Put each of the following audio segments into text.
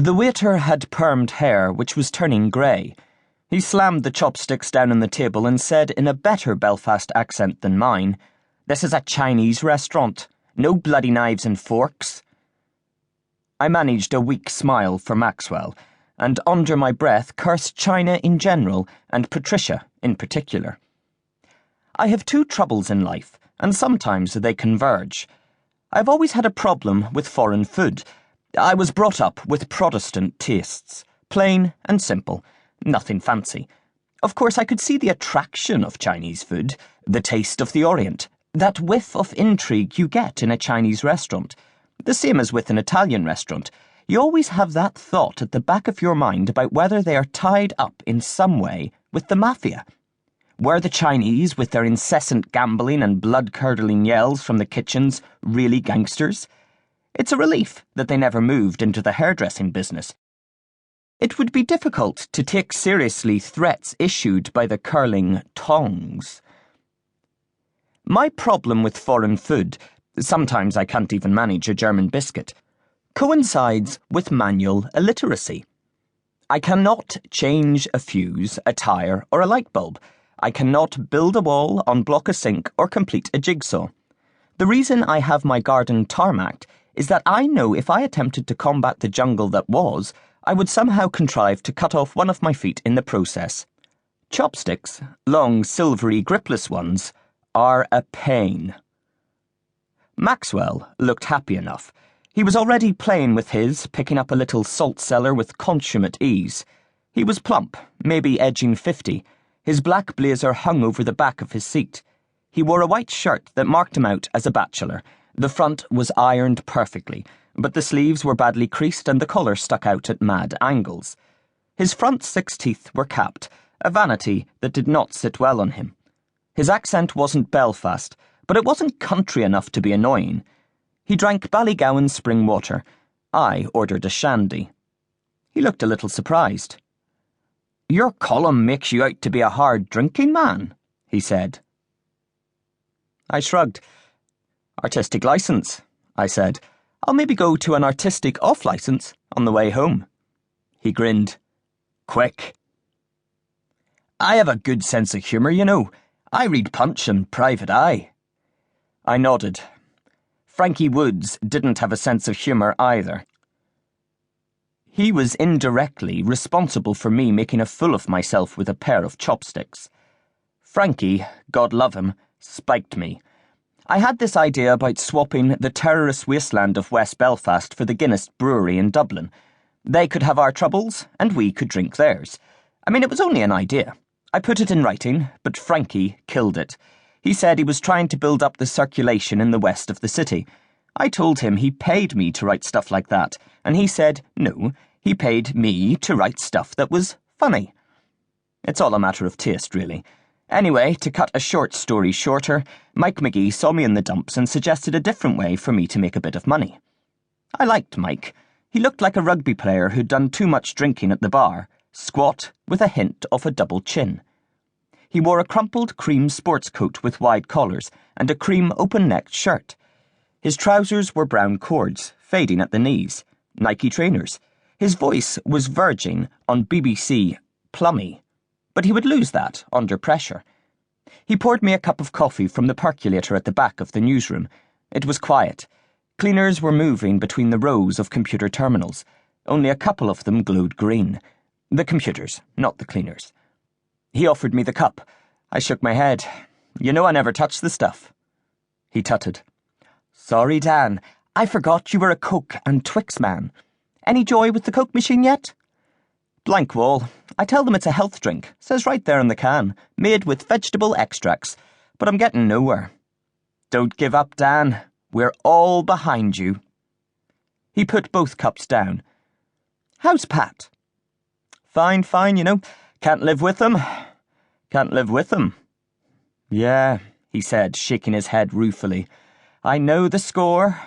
The waiter had permed hair which was turning grey. He slammed the chopsticks down on the table and said in a better Belfast accent than mine, "This is a Chinese restaurant. No bloody knives and forks." I managed a weak smile for Maxwell, and under my breath cursed China in general and Patricia in particular. I have two troubles in life, and sometimes they converge. I've always had a problem with foreign food. I was brought up with Protestant tastes, plain and simple, nothing fancy. Of course, I could see the attraction of Chinese food, the taste of the Orient, that whiff of intrigue you get in a Chinese restaurant. The same as with an Italian restaurant. You always have that thought at the back of your mind about whether they are tied up in some way with the mafia. Were the Chinese, with their incessant gambling and blood-curdling yells from the kitchens, really gangsters? It's a relief that they never moved into the hairdressing business. It would be difficult to take seriously threats issued by the curling tongs. My problem with foreign food, sometimes I can't even manage a German biscuit, coincides with manual illiteracy. I cannot change a fuse, a tire, or a light bulb. I cannot build a wall, unblock a sink, or complete a jigsaw. The reason I have my garden tarmacked is that I know if I attempted to combat the jungle that was, I would somehow contrive to cut off one of my feet in the process. Chopsticks, long, silvery, gripless ones, are a pain. Maxwell looked happy enough. He was already playing with his, picking up a little salt cellar with consummate ease. He was plump, maybe edging 50. His black blazer hung over the back of his seat. He wore a white shirt that marked him out as a bachelor. The front was ironed perfectly, but the sleeves were badly creased and the collar stuck out at mad angles. His front 6 teeth were capped, a vanity that did not sit well on him. His accent wasn't Belfast, but it wasn't country enough to be annoying. He drank Ballygowan spring water. I ordered a shandy. He looked a little surprised. "Your column makes you out to be a hard-drinking man," he said. I shrugged. "Artistic license," I said. "I'll maybe go to an artistic off-license on the way home." He grinned. "Quick." "I have a good sense of humour, you know. I read Punch and Private Eye." I nodded. Frankie Woods didn't have a sense of humour either. He was indirectly responsible for me making a fool of myself with a pair of chopsticks. Frankie, God love him, spiked me. I had this idea about swapping the terrorist wasteland of West Belfast for the Guinness brewery in Dublin. They could have our troubles, and we could drink theirs. I mean, it was only an idea. I put it in writing, but Frankie killed it. He said he was trying to build up the circulation in the west of the city. I told him he paid me to write stuff like that, and he said, no, he paid me to write stuff that was funny. It's all a matter of taste, really. Anyway, to cut a short story shorter, Mike McGee saw me in the dumps and suggested a different way for me to make a bit of money. I liked Mike. He looked like a rugby player who'd done too much drinking at the bar, squat with a hint of a double chin. He wore a crumpled cream sports coat with wide collars and a cream open-necked shirt. His trousers were brown cords, fading at the knees, Nike trainers. His voice was verging on BBC plummy, but he would lose that under pressure. He poured me a cup of coffee from the percolator at the back of the newsroom. It was quiet. Cleaners were moving between the rows of computer terminals. Only a couple of them glowed green. The computers, not the cleaners. He offered me the cup. I shook my head. "You know I never touch the stuff." He tutted. "Sorry, Dan. I forgot you were a Coke and Twix man. Any joy with the Coke machine yet?" "Blank wall. I tell them it's a health drink. Says right there on the can. Made with vegetable extracts. But I'm getting nowhere." "Don't give up, Dan. We're all behind you." He put both cups down. "How's Pat?" Fine, you know. Can't live with them. Can't live with them." "Yeah," he said, shaking his head ruefully. "I know the score."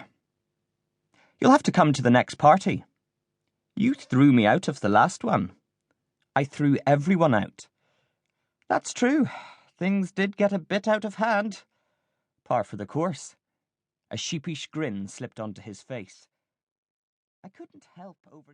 "You'll have to come to the next party." "You threw me out of the last one." "I threw everyone out." "That's true. Things did get a bit out of hand." "Par for the course." A sheepish grin slipped onto his face. I couldn't help over...